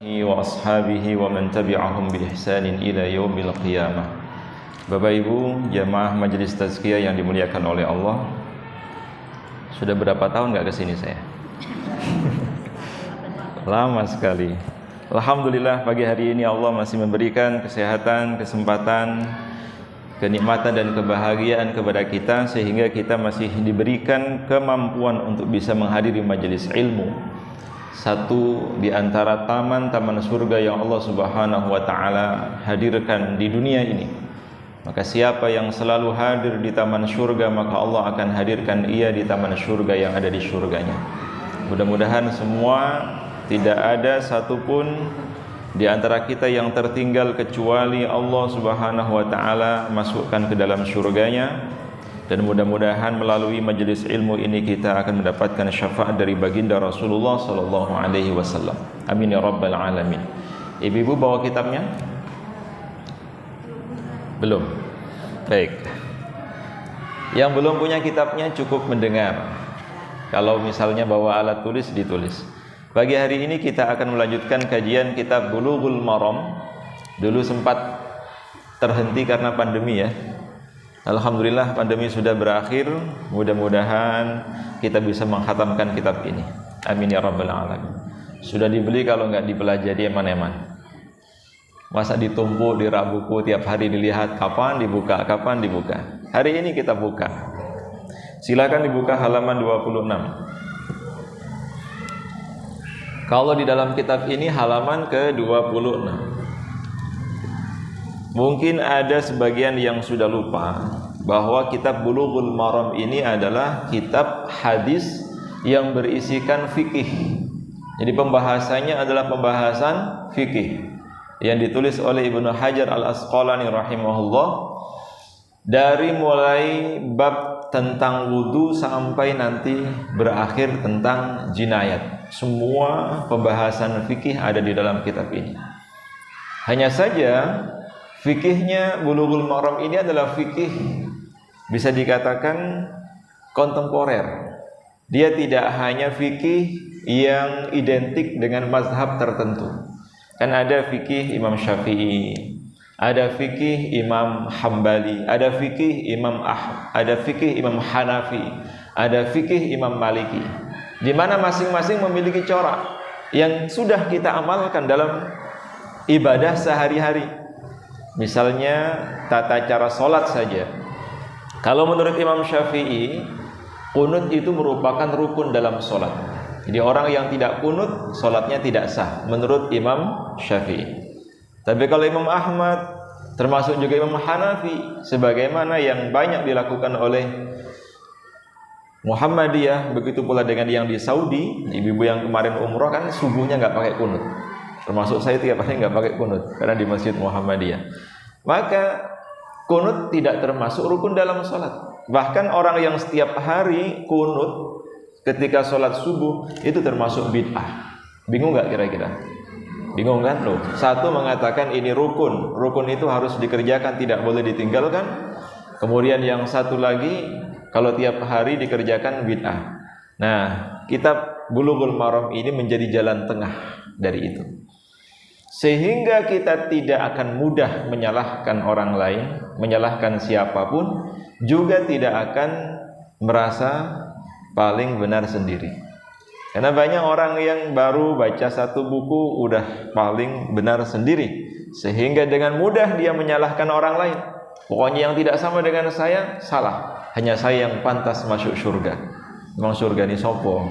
wa ashabihi wa man tabi'ahum bi ihsanin ila yaumil qiyamah. Bapak Ibu jamaah majelis tazkiyah yang dimuliakan oleh Allah, sudah berapa tahun nggak kesini saya? Lama sekali. Alhamdulillah pagi hari ini Allah masih memberikan kesehatan, kesempatan, kenikmatan dan kebahagiaan kepada kita sehingga kita masih diberikan kemampuan untuk bisa menghadiri majelis ilmu. Satu di antara taman-taman surga yang Allah Subhanahu wa taala hadirkan di dunia ini. Maka siapa yang selalu hadir di taman surga, maka Allah akan hadirkan ia di taman surga yang ada di surganya. Mudah-mudahan semua tidak ada satupun di antara kita yang tertinggal kecuali Allah Subhanahu wa taala masukkan ke dalam surganya. Dan mudah-mudahan melalui majelis ilmu ini kita akan mendapatkan syafaat dari baginda Rasulullah sallallahu alaihi wasallam. Amin ya rabbal alamin. Ibu-ibu bawa kitabnya? Belum. Baik. Yang belum punya kitabnya cukup mendengar. Kalau misalnya bawa alat tulis, ditulis. Pagi hari ini kita akan melanjutkan kajian kitab Bulughul Maram. Dulu sempat terhenti karena pandemi ya. Alhamdulillah pandemi sudah berakhir. Mudah-mudahan kita bisa menghatamkan kitab ini. Amin ya rabbal alamin. Sudah dibeli, kalau nggak dipelajari eman-eman. Masa ditumpuk di rak buku tiap hari dilihat kapan dibuka, kapan dibuka. Hari ini kita buka. Silakan dibuka halaman 26. Kalau di dalam kitab ini halaman ke-26. Mungkin ada sebagian yang sudah lupa bahwa kitab Bulughul Maram ini adalah kitab hadis yang berisikan fikih. Jadi pembahasannya adalah pembahasan fikih yang ditulis oleh Ibnu Hajar Al-Asqalani rahimahullah, dari mulai bab tentang wudu sampai nanti berakhir tentang jinayat. Semua pembahasan fikih ada di dalam kitab ini. Hanya saja fikihnya Bulughul Maram ini adalah fikih bisa dikatakan kontemporer. Dia tidak hanya fikih yang identik dengan mazhab tertentu. Kan ada fikih Imam Syafi'i, ada fikih Imam Hambali, ada fikih Imam ada fikih Imam Hanafi, ada fikih Imam Maliki. Di mana masing-masing memiliki corak yang sudah kita amalkan dalam ibadah sehari-hari. Misalnya tata cara sholat saja. Kalau menurut Imam Syafi'i, kunut itu merupakan rukun dalam sholat. Jadi orang yang tidak kunut, sholatnya tidak sah menurut Imam Syafi'i. Tapi kalau Imam Ahmad, termasuk juga Imam Hanafi, sebagaimana yang banyak dilakukan oleh Muhammadiyah, begitu pula dengan yang di Saudi, ibu-ibu yang kemarin umroh kan subuhnya nggak pakai kunut. Termasuk saya tiap hari nggak pakai kunut karena di Masjid Muhammadiyah. Maka kunut tidak termasuk rukun dalam sholat. Bahkan orang yang setiap hari kunut ketika sholat subuh itu termasuk bid'ah. Bingung nggak kira-kira? Bingung kan? Loh, satu mengatakan ini rukun. Rukun itu harus dikerjakan, tidak boleh ditinggalkan. Kemudian yang satu lagi, kalau tiap hari dikerjakan bid'ah. Nah, kitab Bulughul Maram ini menjadi jalan tengah dari itu. Sehingga kita tidak akan mudah menyalahkan orang lain, menyalahkan siapapun, juga tidak akan merasa paling benar sendiri. Karena banyak orang yang baru baca satu buku udah paling benar sendiri, sehingga dengan mudah dia menyalahkan orang lain. Pokoknya yang tidak sama dengan saya salah, hanya saya yang pantas masuk surga. Memang surga ini sopo.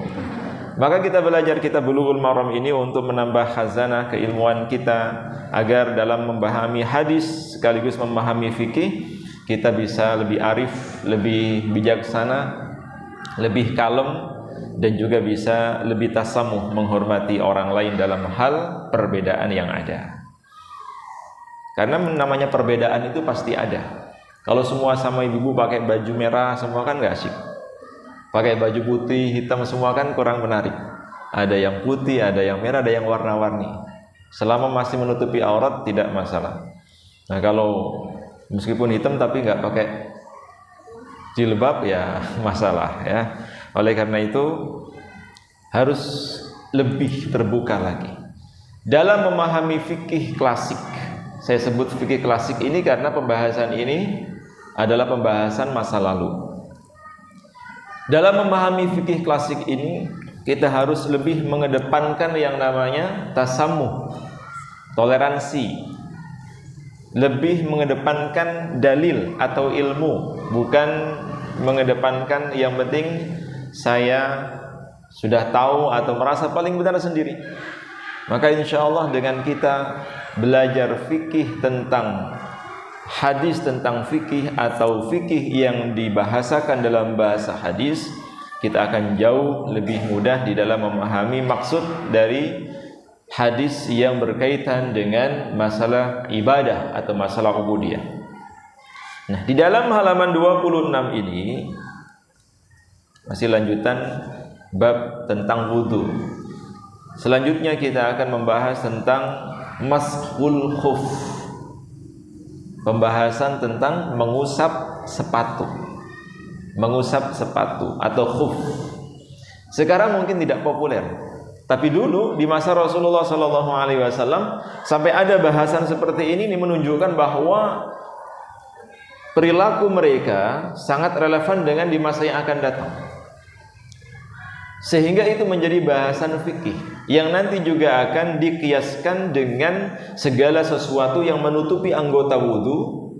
Maka kita belajar kitab Bulughul Maram ini untuk menambah khazanah keilmuan kita, agar dalam memahami hadis sekaligus memahami fikih kita bisa lebih arif, lebih bijaksana, lebih kalem, dan juga bisa lebih tasamuh menghormati orang lain dalam hal perbedaan yang ada. Karena namanya perbedaan itu pasti ada. Kalau semua sama ibu-ibu pakai baju merah semua kan gak asyik. Pakai baju putih, hitam semua kan kurang menarik. Ada yang putih, ada yang merah, ada yang warna-warni. Selama masih menutupi aurat tidak masalah. Nah kalau meskipun hitam tapi nggak pakai jilbab ya masalah ya. Oleh karena itu harus lebih terbuka lagi. dalam memahami fikih klasik. Saya sebut fikih klasik ini karena pembahasan ini adalah pembahasan masa lalu. Dalam memahami fikih klasik ini, kita harus lebih mengedepankan yang namanya tasamuh, toleransi. Lebih mengedepankan dalil atau ilmu, bukan mengedepankan yang penting saya sudah tahu atau merasa paling benar sendiri. Maka insya Allah dengan kita belajar fikih tentang hadis, tentang fikih atau fikih yang dibahasakan dalam bahasa hadis, kita akan jauh lebih mudah di dalam memahami maksud dari hadis yang berkaitan dengan masalah ibadah atau masalah ubudiyah. Nah, di dalam halaman 26 ini masih lanjutan bab tentang wudu. Selanjutnya kita akan membahas tentang mashul khuf. Pembahasan tentang mengusap sepatu. Mengusap sepatu atau khuf. Sekarang mungkin tidak populer. Tapi dulu di masa Rasulullah SAW sampai ada bahasan seperti ini menunjukkan bahwa perilaku mereka sangat relevan dengan di masa yang akan datang. Sehingga itu menjadi bahasan fikih yang nanti juga akan dikiaskan dengan segala sesuatu yang menutupi anggota wudu.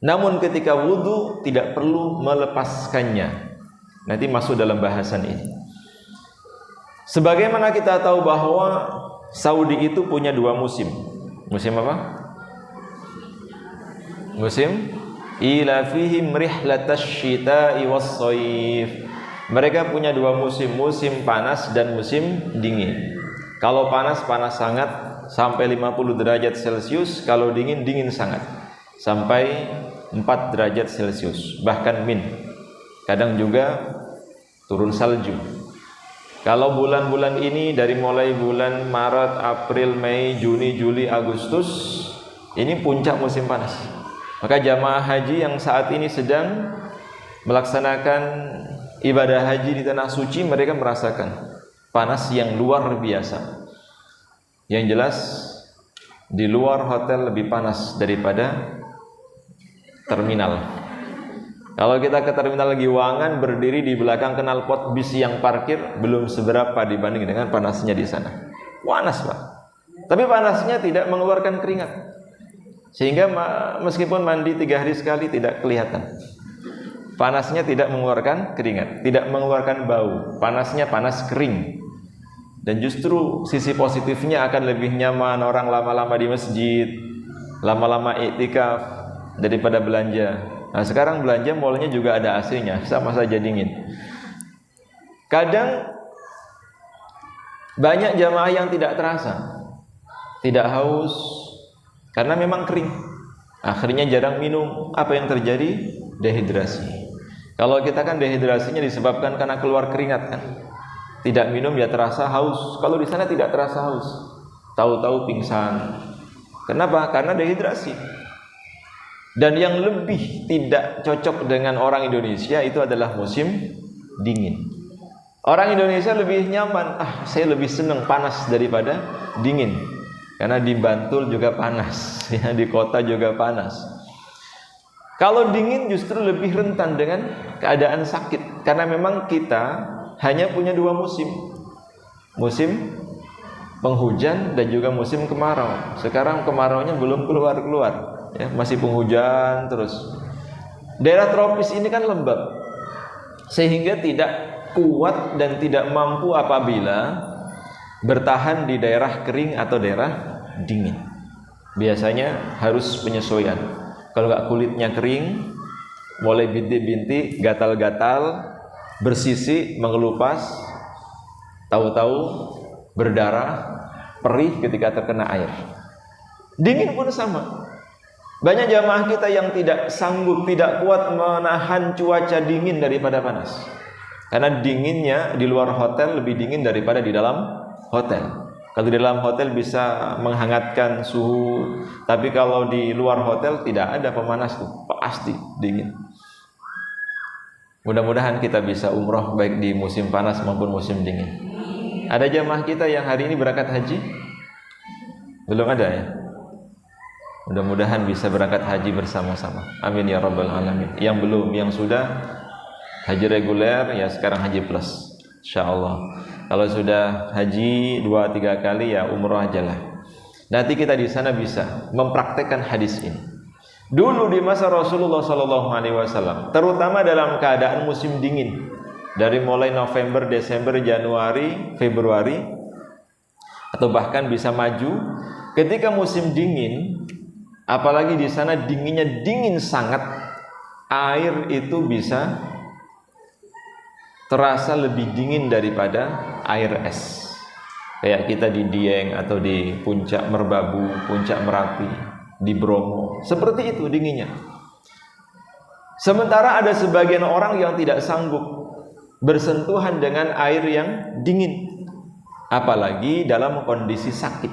Namun ketika wudu tidak perlu melepaskannya. Nanti masuk dalam bahasan ini. Sebagaimana kita tahu bahwa Saudi itu punya dua musim. Musim apa? Musim ila fihim rihlatash syita'i was-shaif. Mereka punya dua musim, musim panas dan musim dingin. Kalau panas, panas sangat sampai 50 derajat Celcius. Kalau dingin, dingin sangat sampai 4 derajat Celcius, bahkan min. Kadang juga turun salju. Kalau bulan-bulan ini dari mulai bulan Maret, April, Mei, Juni, Juli, Agustus, ini puncak musim panas. Maka jamaah haji yang saat ini sedang melaksanakan ibadah haji di tanah suci, mereka merasakan panas yang luar biasa. Yang jelas di luar hotel lebih panas daripada terminal. Kalau kita ke terminal Giwangan, berdiri di belakang knalpot bis yang parkir, belum seberapa dibanding dengan panasnya di sana. Panas, Pak. Tapi panasnya tidak mengeluarkan keringat. Sehingga meskipun mandi 3 hari sekali tidak kelihatan. Panasnya tidak mengeluarkan keringat, tidak mengeluarkan bau. Panasnya panas kering. Dan justru sisi positifnya akan lebih nyaman orang lama-lama di masjid, lama-lama iktikaf daripada belanja. Nah, sekarang belanja mallnya juga ada AC-nya, sama saja dingin. Kadang banyak jamaah yang tidak terasa, tidak haus, karena memang kering. Akhirnya jarang minum. Apa yang terjadi? Dehidrasi. Kalau kita kan dehidrasinya disebabkan karena keluar keringat kan. Tidak minum ya terasa haus. Kalau di sana tidak terasa haus, tahu-tahu pingsan. Kenapa? Karena dehidrasi. Dan yang lebih tidak cocok dengan orang Indonesia itu adalah musim dingin. Orang Indonesia lebih nyaman, saya lebih senang panas daripada dingin. Karena di Bantul juga panas, ya, di kota juga panas. Kalau dingin justru lebih rentan dengan keadaan sakit. Karena memang kita hanya punya 2 musim. Musim penghujan dan juga musim kemarau. Sekarang kemaraunya belum keluar-keluar. Ya, masih penghujan terus. Daerah tropis ini kan lembab, sehingga tidak kuat dan tidak mampu apabila bertahan di daerah kering atau daerah dingin. Biasanya harus penyesuaian. Kalau nggak kulitnya kering, mulai bintik-bintik, gatal-gatal, bersisi, mengelupas, tahu-tahu berdarah, perih ketika terkena air. Dingin pun sama. Banyak jamaah kita yang tidak sanggup, tidak kuat menahan cuaca dingin daripada panas. Karena dinginnya di luar hotel lebih dingin daripada di dalam hotel. Kalau di dalam hotel bisa menghangatkan suhu, tapi kalau di luar hotel tidak ada pemanas tuh, pasti dingin. Mudah-mudahan kita bisa umroh baik di musim panas maupun musim dingin. Ada jamaah kita yang hari ini berangkat haji, Belum ada ya? Mudah-mudahan bisa berangkat haji bersama-sama. Amin ya rabbal alamin. Yang belum, yang sudah haji reguler ya sekarang haji plus. Insyaallah. Kalau sudah haji 2-3 kali ya umroh aja lah. Nanti kita di sana bisa mempraktekkan hadis ini. Dulu di masa Rasulullah SAW, terutama dalam keadaan musim dingin, dari mulai November, Desember, Januari, Februari, atau bahkan bisa maju, ketika musim dingin, apalagi di sana dinginnya dingin sangat, air itu bisa terasa lebih dingin daripada air es. Kayak kita di Dieng atau di Puncak Merbabu, Puncak Merapi, di Bromo, seperti itu dinginnya. Sementara ada sebagian orang yang tidak sanggup bersentuhan dengan air yang dingin, apalagi dalam kondisi sakit.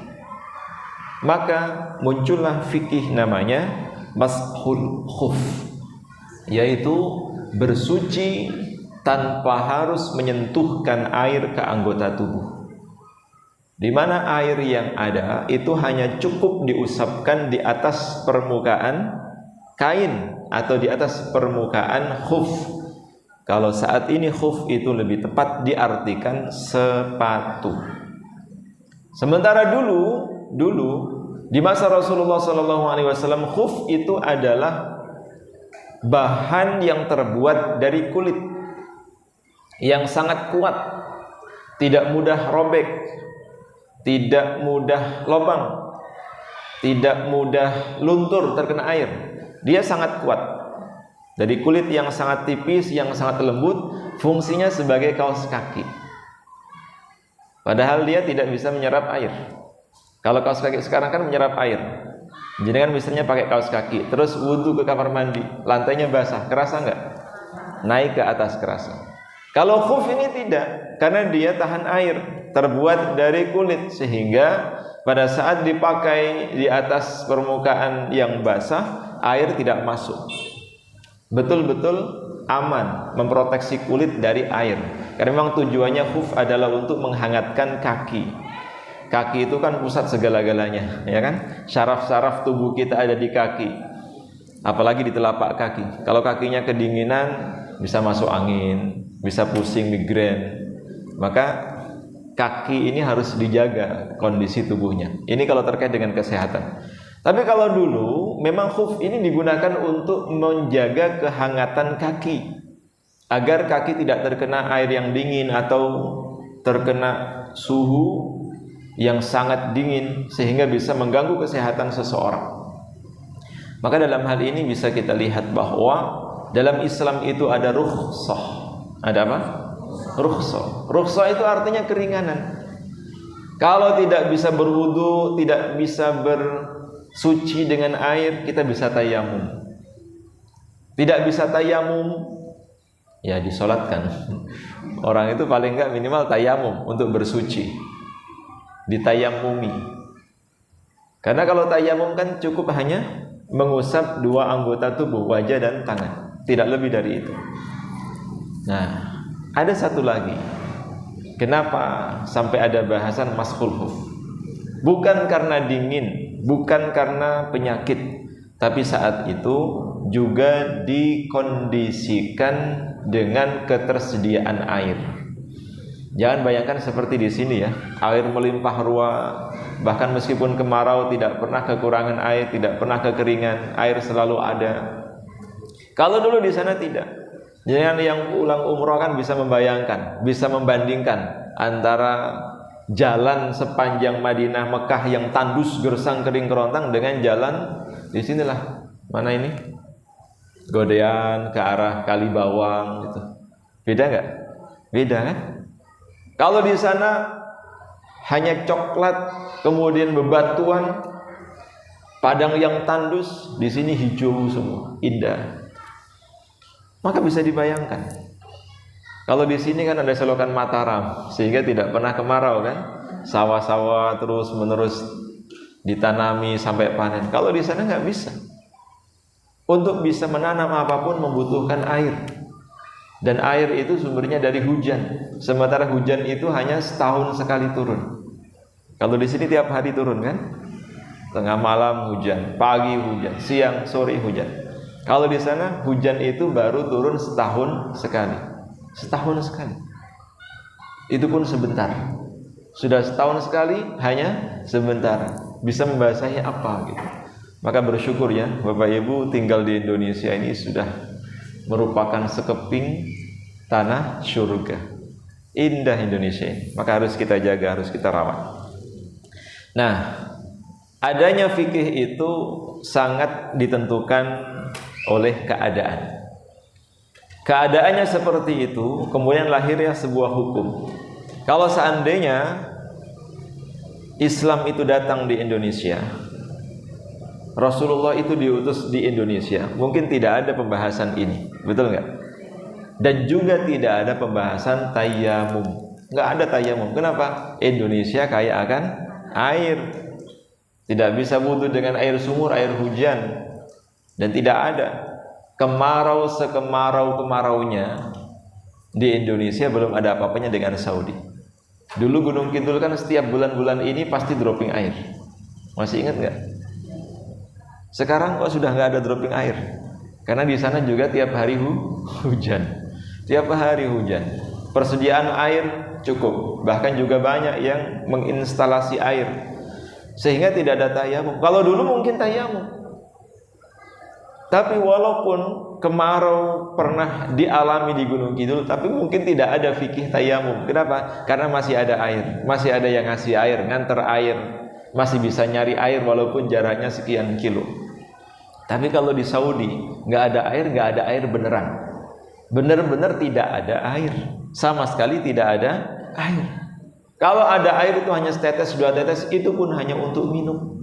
Maka muncullah fikih namanya mashul khuf, yaitu bersuci tanpa harus menyentuhkan air ke anggota tubuh, di mana air yang ada itu hanya cukup diusapkan di atas permukaan kain atau di atas permukaan khuf. Kalau saat ini khuf itu lebih tepat diartikan sepatu. Sementara dulu di masa Rasulullah SAW, khuf itu adalah bahan yang terbuat dari kulit yang sangat kuat, tidak mudah robek, tidak mudah lubang, tidak mudah luntur terkena air. Dia sangat kuat. Dari kulit yang sangat tipis, yang sangat lembut, fungsinya sebagai kaos kaki. Padahal dia tidak bisa menyerap air. Kalau kaos kaki sekarang kan menyerap air. Jadi kan misalnya pakai kaos kaki, terus wudhu ke kamar mandi, lantainya basah, kerasa nggak? Naik ke atas kerasa. Kalau khuf ini tidak, karena dia tahan air, terbuat dari kulit, sehingga pada saat dipakai di atas permukaan yang basah, air tidak masuk. Betul-betul aman, memproteksi kulit dari air. Karena memang tujuannya khuf adalah untuk menghangatkan kaki. Kaki itu kan pusat segala-galanya, ya kan? Syaraf-syaraf tubuh kita ada di kaki, apalagi di telapak kaki. Kalau kakinya kedinginan, bisa masuk angin, bisa pusing, migrain. Maka kaki ini harus dijaga kondisi tubuhnya. Ini kalau terkait dengan kesehatan. Tapi kalau dulu memang khuf ini digunakan untuk menjaga kehangatan kaki, agar kaki tidak terkena air yang dingin atau terkena suhu yang sangat dingin sehingga bisa mengganggu kesehatan seseorang. Maka dalam hal ini bisa kita lihat bahwa dalam Islam itu ada rukhsah. Ada apa? Rukhsah. Rukhsah itu artinya keringanan. Kalau tidak bisa berwudu, tidak bisa bersuci dengan air, kita bisa tayamum. Tidak bisa tayamum, ya disolatkan. Orang itu paling enggak minimal tayamum untuk bersuci, ditayamumi. Karena kalau tayamum kan cukup hanya mengusap 2 anggota tubuh, wajah dan tangan, tidak lebih dari itu. Nah, ada satu lagi. Kenapa sampai ada bahasan mashul khuf? Bukan karena dingin, bukan karena penyakit, tapi saat itu juga dikondisikan dengan ketersediaan air. Jangan bayangkan seperti di sini ya, air melimpah ruah, bahkan meskipun kemarau tidak pernah kekurangan air, tidak pernah kekeringan, air selalu ada. Kalau dulu di sana tidak. Jadi yang ulang umroh kan bisa membayangkan, bisa membandingkan antara jalan sepanjang Madinah Mekah yang tandus gersang kering kerontang dengan jalan di sinilah, mana ini? Godean ke arah Kalibawang gitu. Beda nggak? Beda kan? Kalau di sana hanya coklat, kemudian bebatuan, padang yang tandus, di sini hijau semua, indah. Maka bisa dibayangkan. Kalau di sini kan ada selokan Mataram, sehingga tidak pernah kemarau kan? Sawah-sawah terus menerus ditanami sampai panen. Kalau di sana nggak bisa. Untuk bisa menanam apapun membutuhkan air. Dan air itu sumbernya dari hujan. Sementara hujan itu hanya setahun sekali turun. Kalau di sini tiap hari turun kan? tengah malam hujan, pagi hujan, siang, sore hujan. Kalau di sana hujan itu baru turun setahun sekali. Setahun sekali. Itu pun sebentar. Sudah setahun sekali, hanya sebentar. Bisa membasahi apa gitu. Maka bersyukur ya Bapak Ibu tinggal di Indonesia ini sudah merupakan sekeping tanah surga. Indah Indonesia ini. Maka harus kita jaga, harus kita rawat. Nah, adanya fikih itu sangat ditentukan oleh keadaan. Keadaannya seperti itu, kemudian lahirnya sebuah hukum. Kalau seandainya Islam itu datang di Indonesia, Rasulullah itu diutus di Indonesia, mungkin tidak ada pembahasan ini, betul nggak? Dan juga tidak ada pembahasan tayamum, nggak ada tayamum. Kenapa? Indonesia kaya akan air, tidak bisa wudu dengan air sumur, air hujan, dan tidak ada kemarau sekemarau-kemaraunya di Indonesia belum ada apa-apanya dengan Saudi. Dulu Gunung Kidul kan setiap bulan-bulan ini pasti dropping air, masih ingat nggak? Sekarang kok sudah nggak ada dropping air, karena di sana juga tiap hari hujan, tiap hari hujan. Persediaan air cukup, bahkan juga banyak yang menginstalasi air, sehingga tidak ada tayamum. Kalau dulu mungkin tayamum, tapi walaupun kemarau pernah dialami di Gunung Kidul, tapi mungkin tidak ada fikih tayamum. Kenapa? Karena masih ada air, masih ada yang ngasih air, nganter air, masih bisa nyari air walaupun jaraknya sekian kilo. Tapi kalau di Saudi nggak ada air beneran, bener-bener tidak ada air, sama sekali tidak ada air. Kalau ada air itu hanya setetes, dua tetes, itu pun hanya untuk minum.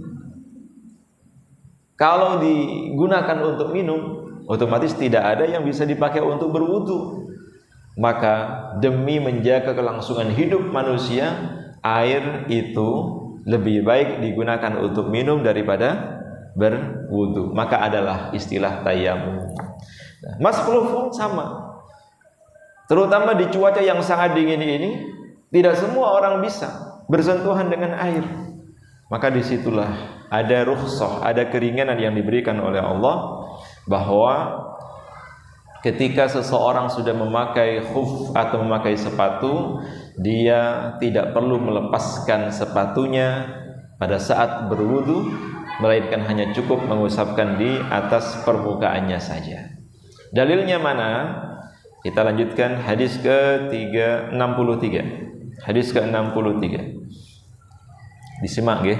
Kalau digunakan untuk minum, otomatis tidak ada yang bisa dipakai untuk berwudu. Maka demi menjaga kelangsungan hidup manusia, air itu lebih baik digunakan untuk minum daripada berwudu. Maka adalah istilah tayamum. Nah, masful pun sama. Terutama di cuaca yang sangat dingin ini, tidak semua orang bisa bersentuhan dengan air. Maka disitulah ada rukhsah, ada keringanan yang diberikan oleh Allah, bahwa ketika seseorang sudah memakai khuf atau memakai sepatu, dia tidak perlu melepaskan sepatunya pada saat berwudu, melainkan hanya cukup mengusapkan di atas permukaannya saja. Dalilnya mana? Kita lanjutkan hadis ke-63. Hadis ke-63. Disimak nggih.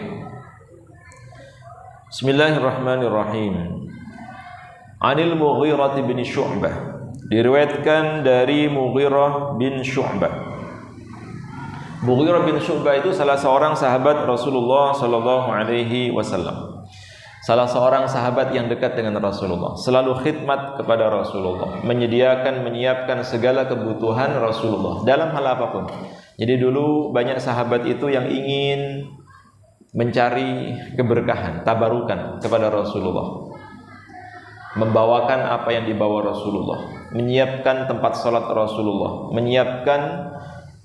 Bismillahirrahmanirrahim. Anil Mughirah bin Syu'bah, diriwayatkan dari Mughirah bin Syu'bah. Mughirah bin Syu'bah itu salah seorang sahabat Rasulullah sallallahu alaihi wasallam. Salah seorang sahabat yang dekat dengan Rasulullah, selalu khidmat kepada Rasulullah, menyiapkan segala kebutuhan Rasulullah dalam hal apapun. Jadi dulu banyak sahabat itu yang ingin mencari keberkahan, tabarukan kepada Rasulullah, membawakan apa yang dibawa Rasulullah, menyiapkan tempat salat Rasulullah, menyiapkan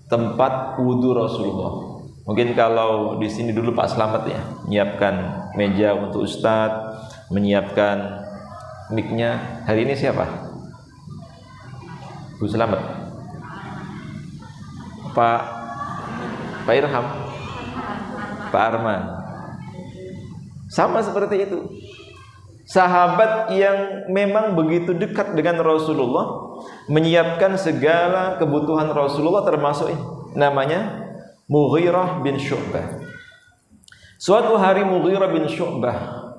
tempat wudu Rasulullah. Mungkin kalau di sini dulu Pak Slamet ya, menyiapkan meja untuk Ustadz, menyiapkan mic-nya. Hari ini siapa? Bu Slamet, Pak Irham, Pak Arman. Sama seperti itu. Sahabat yang memang begitu dekat dengan Rasulullah, menyiapkan segala kebutuhan Rasulullah, termasuk ini, namanya Mughirah bin Syu'bah. Suatu hari Mughirah bin Syu'bah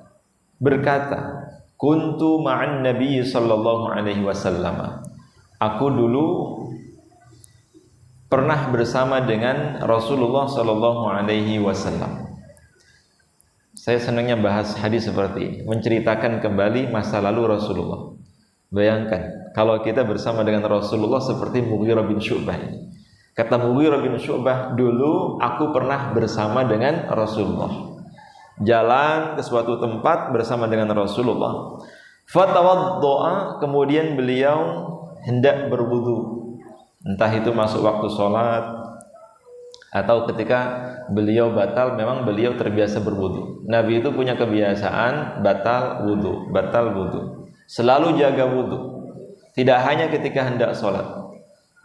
berkata, "Kuntu ma'an Nabi sallallahu alaihi wasallam." Aku dulu pernah bersama dengan Rasulullah sallallahu alaihi wasallam. Saya senangnya bahas hadis seperti ini, menceritakan kembali masa lalu Rasulullah. Bayangkan kalau kita bersama dengan Rasulullah seperti Mughirah bin Syu'bah ini. Kata Mughirah bin Syu'bah, dulu aku pernah bersama dengan Rasulullah, jalan ke suatu tempat bersama dengan Rasulullah. Fatawaddo'a, kemudian beliau hendak berwudu, entah itu masuk waktu sholat atau ketika beliau batal, memang beliau terbiasa berwudu. Nabi itu punya kebiasaan batal wudu, selalu jaga wudu, tidak hanya ketika hendak sholat.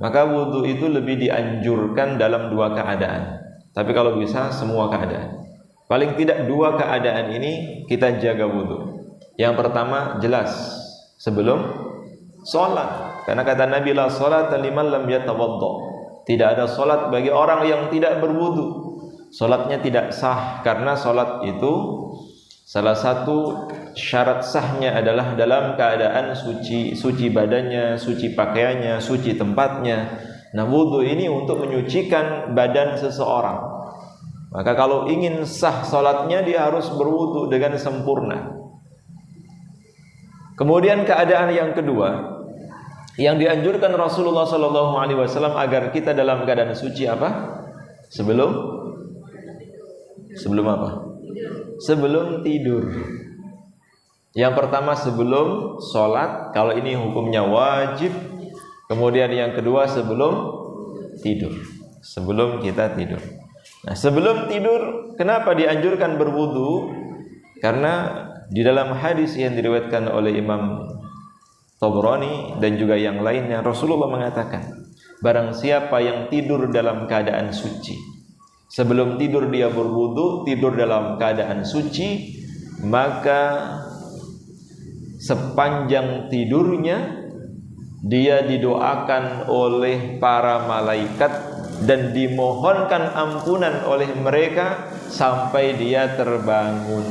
Maka wudu itu lebih dianjurkan dalam dua keadaan, tapi kalau bisa semua keadaan. Paling tidak dua keadaan ini kita jaga wudu. Yang pertama jelas sebelum sholat, karena kata Nabi, la sholata liman lam yatawaddo. Tidak ada solat bagi orang yang tidak berwudu. Solatnya tidak sah, karena solat itu salah satu syarat sahnya adalah dalam keadaan suci, suci badannya, suci pakaiannya, suci tempatnya. Nah, wudu ini untuk menyucikan badan seseorang. Maka kalau ingin sah solatnya, dia harus berwudu dengan sempurna. Kemudian keadaan yang kedua, yang dianjurkan Rasulullah SAW agar kita dalam keadaan suci apa? Sebelum apa? Sebelum tidur. Yang pertama sebelum sholat, kalau ini hukumnya wajib. Kemudian yang kedua sebelum tidur, sebelum kita tidur. Nah, sebelum tidur kenapa dianjurkan berwudu? Karena di dalam hadis yang diriwayatkan oleh Imam Tabrani dan juga yang lainnya, Rasulullah mengatakan, barang siapa yang tidur dalam keadaan suci, sebelum tidur dia berwudu, tidur dalam keadaan suci, maka sepanjang tidurnya dia didoakan oleh para malaikat dan dimohonkan ampunan oleh mereka sampai dia terbangun.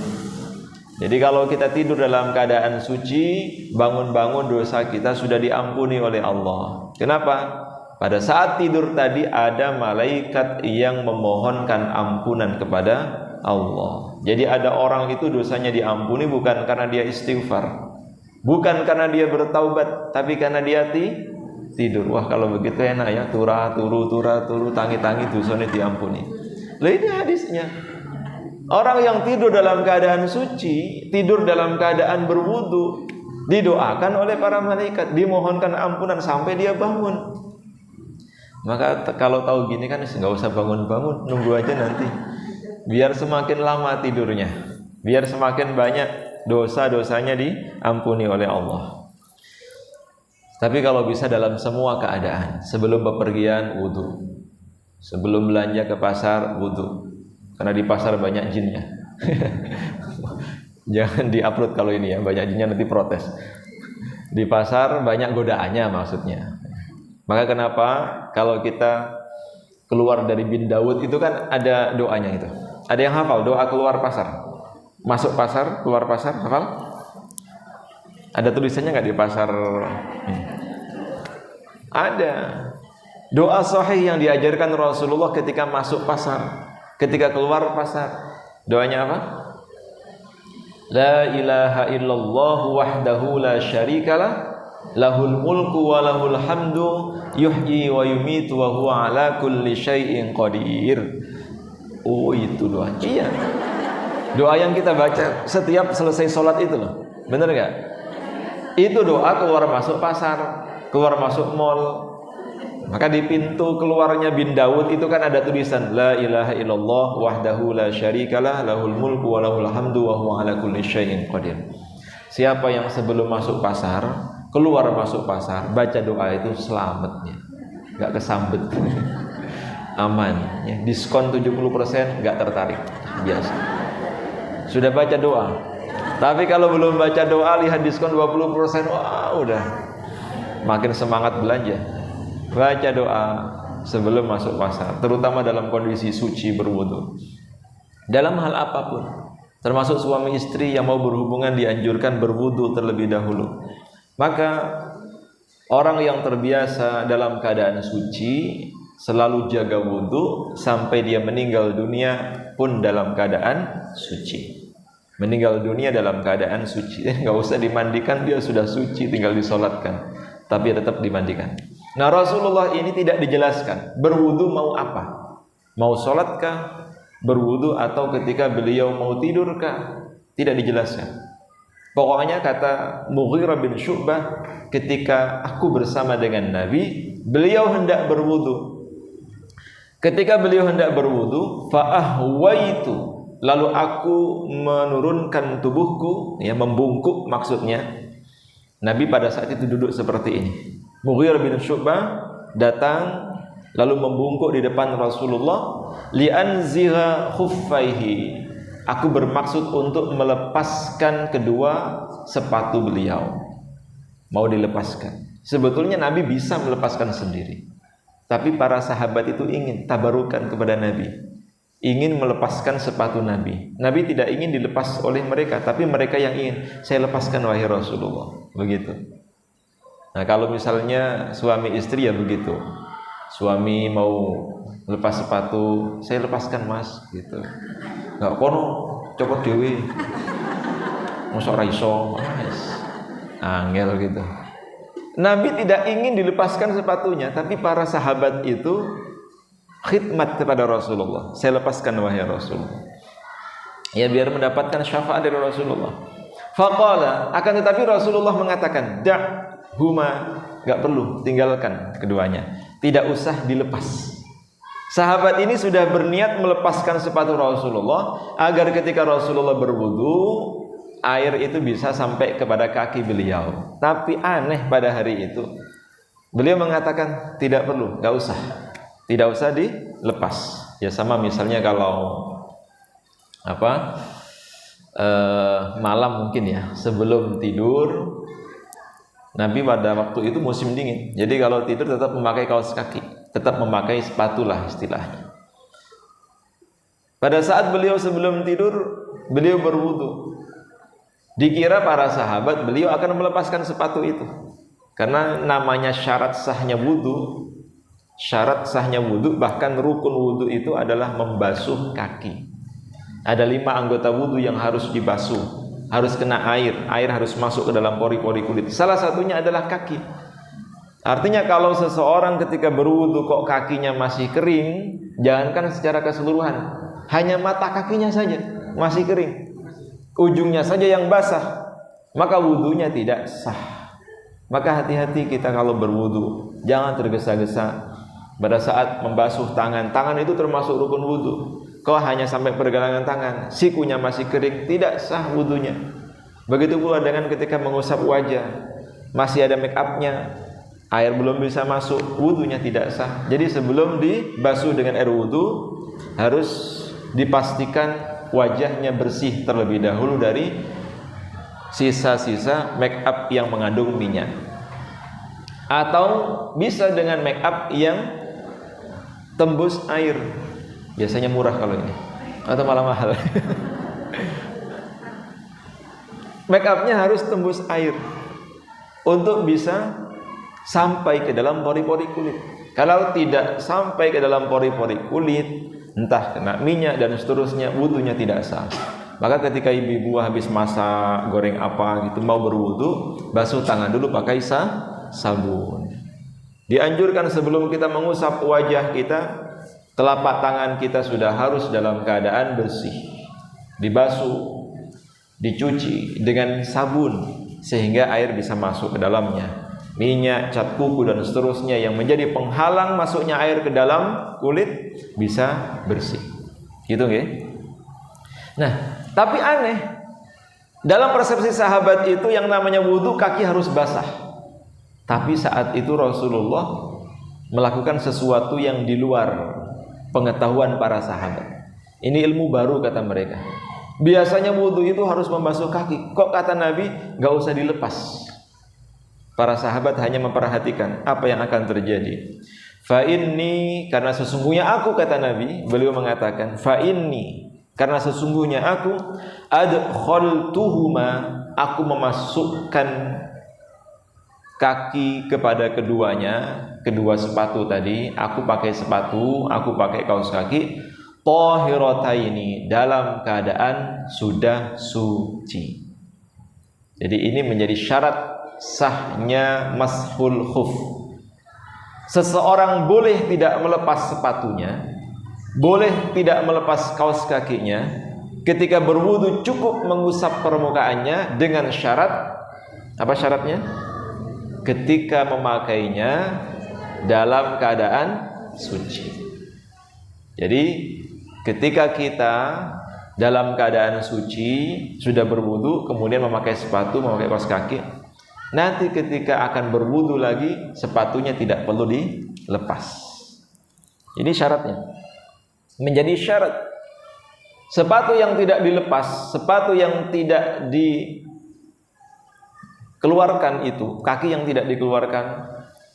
Jadi kalau kita tidur dalam keadaan suci, bangun-bangun dosa kita sudah diampuni oleh Allah. Kenapa? Pada saat tidur tadi ada malaikat yang memohonkan ampunan kepada Allah. Jadi ada orang itu dosanya diampuni bukan karena dia istighfar, bukan karena dia bertaubat, tapi karena dia tidur. Wah, kalau begitu enak ya, turu, tangi-tangi dosanya diampuni. Lah ini hadisnya. Orang yang tidur dalam keadaan suci, tidur dalam keadaan berwudu, didoakan oleh para malaikat, dimohonkan ampunan sampai dia bangun. Maka kalau tahu gini kan nggak usah bangun-bangun, nunggu aja nanti. Biar semakin lama tidurnya, biar semakin banyak dosa-dosanya diampuni oleh Allah. Tapi kalau bisa dalam semua keadaan, sebelum bepergian wudu, sebelum belanja ke pasar wudu. Karena di pasar banyak jinnya. Jangan diupload kalau ini ya, banyak jinnya nanti protes. Di pasar banyak godaannya maksudnya. Maka kenapa kalau kita keluar dari bin Daud itu kan ada doanya itu. Ada yang hafal doa keluar pasar? Masuk pasar, keluar pasar, hafal? Ada tulisannya nggak di pasar? Ada. Doa sahih yang diajarkan Rasulullah ketika masuk pasar. Ketika keluar pasar, doanya apa? La ilaha illallah wahdahu la syarikalah, lahul mulku wa lahul hamdu, yuhyi wa yumitu wa huwa ala kulli syai'in qadir. Oh, itu doa. Iya. Doa yang kita baca setiap selesai sholat itu loh. Benar enggak? Itu doa keluar masuk pasar, keluar masuk mall. Maka di pintu keluarnya bin Daud itu kan ada tulisan la ilaha illallah wahdahu la syarikalah, lahul mulku wa lahul hamdu wa huwa ala kulli syai'in qadir. Siapa yang sebelum masuk pasar, keluar masuk pasar, baca doa itu selamatnya, enggak kesambet. Aman ya. Diskon 70%, enggak tertarik. Biasa. Sudah baca doa. Tapi kalau belum baca doa, lihat diskon 20%, wah udah makin semangat belanja. Baca doa sebelum masuk pasar, terutama dalam kondisi suci berwudu. Dalam hal apapun, termasuk suami istri yang mau berhubungan dianjurkan berwudu terlebih dahulu. Maka orang yang terbiasa dalam keadaan suci selalu jaga wudu sampai dia meninggal dunia pun dalam keadaan suci. Meninggal dunia dalam keadaan suci, nggak usah dimandikan, dia sudah suci, tinggal disolatkan, tapi tetap dimandikan. Nah, Rasulullah ini tidak dijelaskan berwudu mau apa, mau sholatkah, berwudu atau ketika beliau mau tidurkah, tidak dijelaskan. Pokoknya kata Mughirah bin Syu'bah, ketika aku bersama dengan Nabi, beliau hendak berwudu. Ketika beliau hendak berwudu, fa'ahwaitu, lalu aku menurunkan tubuhku, ya, membungkuk maksudnya. Nabi pada saat itu duduk seperti ini. Mughirah bin Syu'bah datang lalu membungkuk di depan Rasulullah, li'anzigha khuffaihi. Aku bermaksud untuk melepaskan kedua sepatu beliau. Mau dilepaskan. Sebetulnya Nabi bisa melepaskan sendiri. Tapi para sahabat itu ingin tabarukan kepada Nabi, ingin melepaskan sepatu Nabi. Nabi tidak ingin dilepas oleh mereka, tapi mereka yang ingin, saya lepaskan wahai Rasulullah. Begitu. Nah, kalau misalnya suami istri ya begitu. Suami mau lepas sepatu, saya lepaskan mas, gitu. Nggak kono, copot dewe. Mosok ra iso, angel gitu. Nabi tidak ingin dilepaskan sepatunya, tapi para sahabat itu khidmat kepada Rasulullah. Saya lepaskan wahai Rasulullah. Ya, biar mendapatkan syafaat dari Rasulullah. Faqala, akan tetapi Rasulullah mengatakan, huma, enggak perlu, tinggalkan keduanya. Tidak usah dilepas. Sahabat ini sudah berniat melepaskan sepatu Rasulullah agar ketika Rasulullah berwudu, air itu bisa sampai kepada kaki beliau. Tapi aneh pada hari itu, beliau mengatakan tidak perlu, nggak usah, tidak usah dilepas. Ya sama misalnya kalau malam mungkin ya, sebelum tidur, Nabi pada waktu itu musim dingin. Jadi kalau tidur tetap memakai kaos kaki, tetap memakai sepatu lah istilahnya. Pada saat beliau sebelum tidur, beliau berwudu. Dikira para sahabat beliau akan melepaskan sepatu itu. Karena namanya syarat sahnya wudu, bahkan rukun wudu itu adalah membasuh kaki. Ada 5 anggota wudu yang harus dibasuh, harus kena air harus masuk ke dalam pori-pori kulit. Salah satunya adalah kaki. Artinya kalau seseorang ketika berwudu kok kakinya masih kering, jangankan secara keseluruhan, hanya mata kakinya saja masih kering, ujungnya saja yang basah, maka wudunya tidak sah. Maka hati-hati kita kalau berwudu, jangan tergesa-gesa. Pada saat membasuh tangan itu termasuk rukun wudu. Kau hanya sampai pergelangan tangan, sikunya masih kering, tidak sah wudunya. Begitu pula dengan ketika mengusap wajah, masih ada make upnya, air belum bisa masuk, wudunya tidak sah. Jadi sebelum dibasuh dengan air wudu, harus dipastikan wajahnya bersih terlebih dahulu dari sisa-sisa make up yang mengandung minyak. Atau bisa dengan make up yang tembus air. Biasanya murah kalau ini, atau malah mahal. Make upnya harus tembus air untuk bisa sampai ke dalam pori-pori kulit. Kalau tidak sampai ke dalam pori-pori kulit, entah kena minyak dan seterusnya, wudunya tidak sah. Maka ketika ibu-ibu habis masak, goreng apa gitu, mau berwudu, basuh tangan dulu pakai sabun. Dianjurkan sebelum kita mengusap wajah kita, telapak tangan kita sudah harus dalam keadaan bersih, dibasuh, dicuci dengan sabun sehingga air bisa masuk ke dalamnya. Minyak, cat kuku dan seterusnya yang menjadi penghalang masuknya air ke dalam kulit bisa bersih. Gitu nggih? Nah, tapi aneh, dalam persepsi sahabat itu yang namanya wudu kaki harus basah. Tapi saat itu Rasulullah melakukan sesuatu yang di luar pengetahuan para sahabat. Ini ilmu baru kata mereka. Biasanya wudu itu harus membasuh kaki. Kok kata Nabi gak usah dilepas? Para sahabat hanya memperhatikan apa yang akan terjadi. Fa inni, karena sesungguhnya aku, kata Nabi, beliau mengatakan fa inni, karena sesungguhnya aku adkhaltuhuma, aku memasukkan kaki kepada keduanya, kedua sepatu tadi, aku pakai sepatu, aku pakai kaos kaki, tahirataini, dalam keadaan sudah suci. Jadi ini menjadi syarat sahnya mashul khuf. Seseorang boleh tidak melepas sepatunya, boleh tidak melepas kaos kakinya, ketika berwudu cukup mengusap permukaannya dengan syarat, apa syaratnya? Ketika memakainya dalam keadaan suci. Jadi ketika kita dalam keadaan suci sudah berwudu, kemudian memakai sepatu, memakai kaos kaki, nanti ketika akan berwudu lagi sepatunya tidak perlu dilepas. Ini syaratnya. Menjadi syarat. Sepatu yang tidak dilepas, sepatu yang tidak dikeluarkan itu, kaki yang tidak dikeluarkan,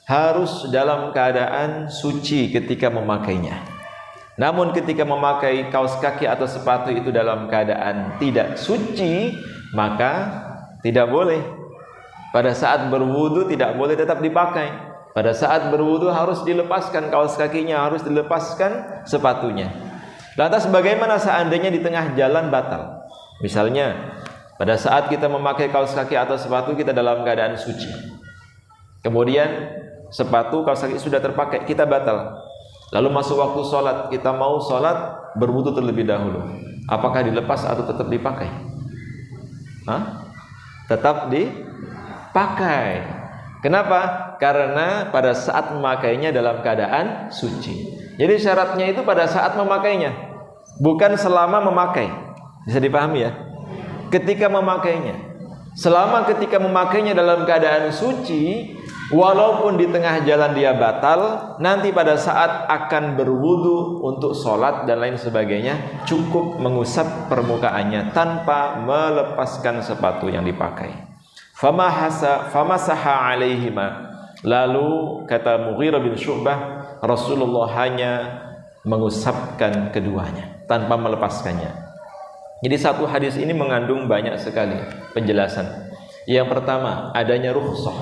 harus dalam keadaan suci ketika memakainya. Namun ketika memakai kaos kaki atau sepatu itu dalam keadaan tidak suci, maka tidak boleh. Pada saat berwudu tidak boleh tetap dipakai. Pada saat berwudu harus dilepaskan kaos kakinya, harus dilepaskan sepatunya. Lantas bagaimana seandainya di tengah jalan batal? Misalnya pada saat kita memakai kaos kaki atau sepatu kita dalam keadaan suci, kemudian sepatu kaos kaki sudah terpakai, kita batal. Lalu masuk waktu sholat, kita mau sholat berwudu terlebih dahulu. Apakah dilepas atau tetap dipakai? Tetap dipakai. Kenapa? Karena pada saat memakainya dalam keadaan suci. Jadi syaratnya itu pada saat memakainya, bukan selama memakai. Bisa dipahami ya? Ketika memakainya. Selama ketika memakainya dalam keadaan suci, walaupun di tengah jalan dia batal, nanti pada saat akan berwudu untuk sholat dan lain sebagainya, cukup mengusap permukaannya tanpa melepaskan sepatu yang dipakai. Famasaha alaihima. Lalu kata Mughirah bin Syu'bah, Rasulullah hanya mengusapkan keduanya tanpa melepaskannya. Jadi satu hadis ini mengandung banyak sekali penjelasan. Yang pertama, adanya rukhsah,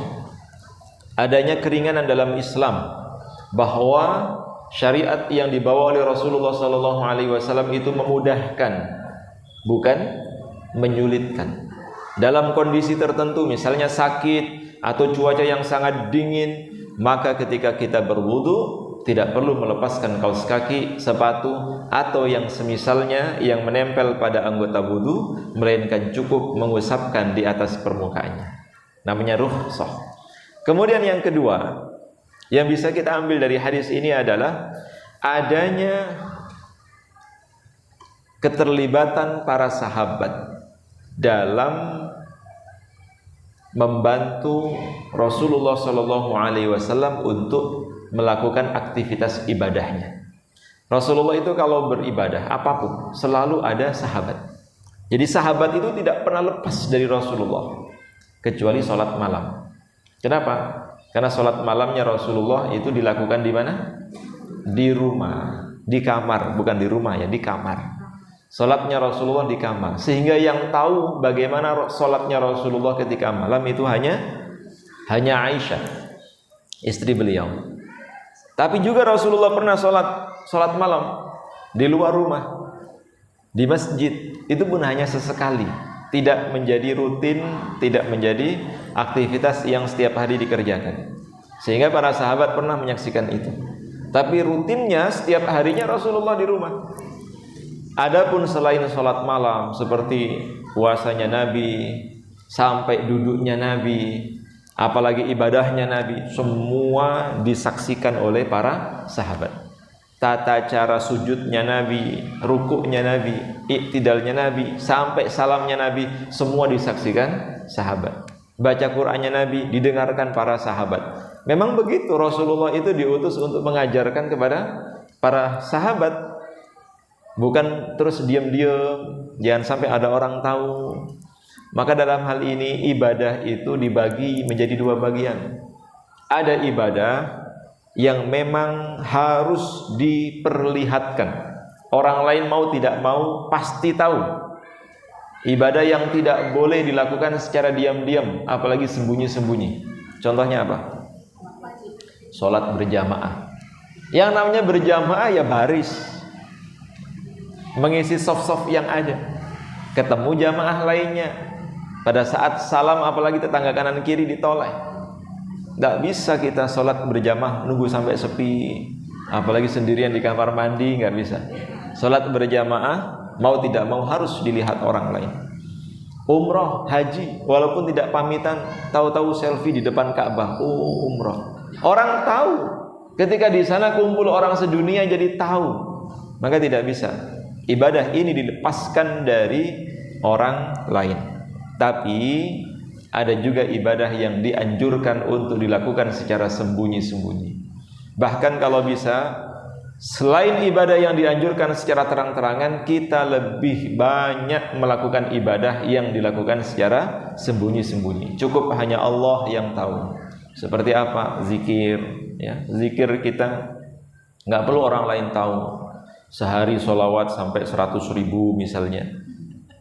adanya keringanan dalam Islam, bahwa syariat yang dibawa oleh Rasulullah SAW itu memudahkan, bukan menyulitkan. Dalam kondisi tertentu, misalnya sakit atau cuaca yang sangat dingin, maka ketika kita berwudu tidak perlu melepaskan kaos kaki, sepatu atau yang semisalnya yang menempel pada anggota wudu, melainkan cukup mengusapkan di atas permukaannya. Namanya rukhsah. Kemudian yang kedua yang bisa kita ambil dari hadis ini adalah adanya keterlibatan para sahabat dalam membantu Rasulullah SAW untuk melakukan aktivitas ibadahnya. Rasulullah itu kalau beribadah apapun selalu ada sahabat. Jadi sahabat itu tidak pernah lepas dari Rasulullah kecuali sholat malam. Kenapa? Karena sholat malamnya Rasulullah itu dilakukan di mana? Di rumah, di kamar, bukan di rumah ya, di kamar. Sholatnya Rasulullah di kamar, sehingga yang tahu bagaimana sholatnya Rasulullah ketika malam itu hanya Aisyah, istri beliau. Tapi juga Rasulullah pernah sholat malam di luar rumah, di masjid. Itu pun hanya sesekali, tidak menjadi rutin, tidak menjadi aktivitas yang setiap hari dikerjakan. Sehingga para sahabat pernah menyaksikan itu. Tapi rutinnya setiap harinya Rasulullah di rumah. Adapun selain sholat malam seperti puasanya Nabi, sampai duduknya Nabi, apalagi ibadahnya Nabi, semua disaksikan oleh para sahabat. Tata cara sujudnya Nabi, rukuknya Nabi, iktidalnya Nabi, sampai salamnya Nabi, semua disaksikan sahabat. Baca Qur'annya Nabi didengarkan para sahabat. Memang begitu, Rasulullah itu diutus untuk mengajarkan kepada para sahabat. Bukan terus diam-diam, jangan sampai ada orang tahu. Maka dalam hal ini ibadah itu dibagi menjadi dua bagian. Ada ibadah yang memang harus diperlihatkan. Orang lain mau tidak mau pasti tahu. Ibadah yang tidak boleh dilakukan secara diam-diam, apalagi sembunyi-sembunyi. Contohnya apa? Sholat berjamaah. Yang namanya berjamaah ya baris, mengisi soft-soft yang ada, ketemu jamaah lainnya. Pada saat salam apalagi tetangga kanan kiri ditoleh. Tidak bisa kita sholat berjamaah nunggu sampai sepi, apalagi sendirian di kamar mandi, nggak bisa. Sholat berjamaah mau tidak mau harus dilihat orang lain. Umroh, haji, walaupun tidak pamitan, tahu-tahu selfie di depan Ka'bah. Oh, umroh. Orang tahu. Ketika di sana kumpul orang sedunia jadi tahu maka tidak bisa ibadah ini dilepaskan dari orang lain. Tapi ada juga ibadah yang dianjurkan untuk dilakukan secara sembunyi-sembunyi. Bahkan kalau bisa, selain ibadah yang dianjurkan secara terang-terangan, kita lebih banyak melakukan ibadah yang dilakukan secara sembunyi-sembunyi. Cukup hanya Allah yang tahu. Seperti apa? Zikir, ya. Zikir kita nggak perlu orang lain tahu. Sehari sholawat sampai 100.000 misalnya,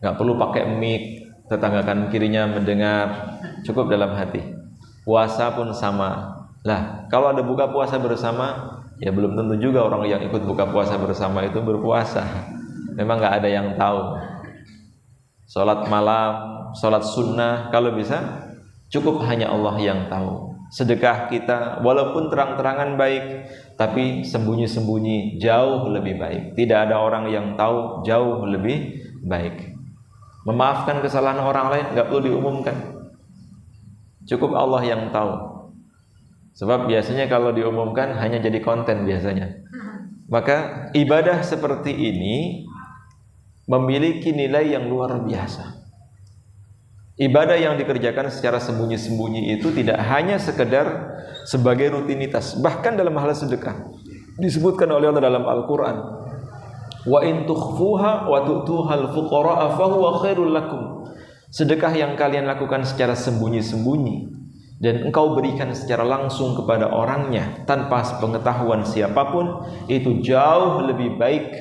nggak perlu pakai mic, tetangga kanan kirinya mendengar, cukup dalam hati. Puasa pun sama. Lah, kalau ada buka puasa bersama, ya belum tentu juga orang yang ikut buka puasa bersama itu berpuasa. Memang nggak ada yang tahu. Sholat malam, sholat sunnah, kalau bisa cukup hanya Allah yang tahu. Sedekah kita walaupun terang-terangan baik, tapi sembunyi-sembunyi jauh lebih baik. Tidak ada orang yang tahu, jauh lebih baik. Memaafkan kesalahan orang lain nggak perlu diumumkan, cukup Allah yang tahu. Sebab biasanya kalau diumumkan hanya jadi konten biasanya. Maka ibadah seperti ini memiliki nilai yang luar biasa. Ibadah yang dikerjakan secara sembunyi-sembunyi itu tidak hanya sekedar sebagai rutinitas. Bahkan dalam hal sedekah disebutkan oleh Allah dalam Al-Quran, wa in tukhfuha wa tu'tuhal fuqara'a fahuwa khairul lakum. Sedekah yang kalian lakukan secara sembunyi-sembunyi dan engkau berikan secara langsung kepada orangnya tanpa pengetahuan siapapun, itu jauh lebih baik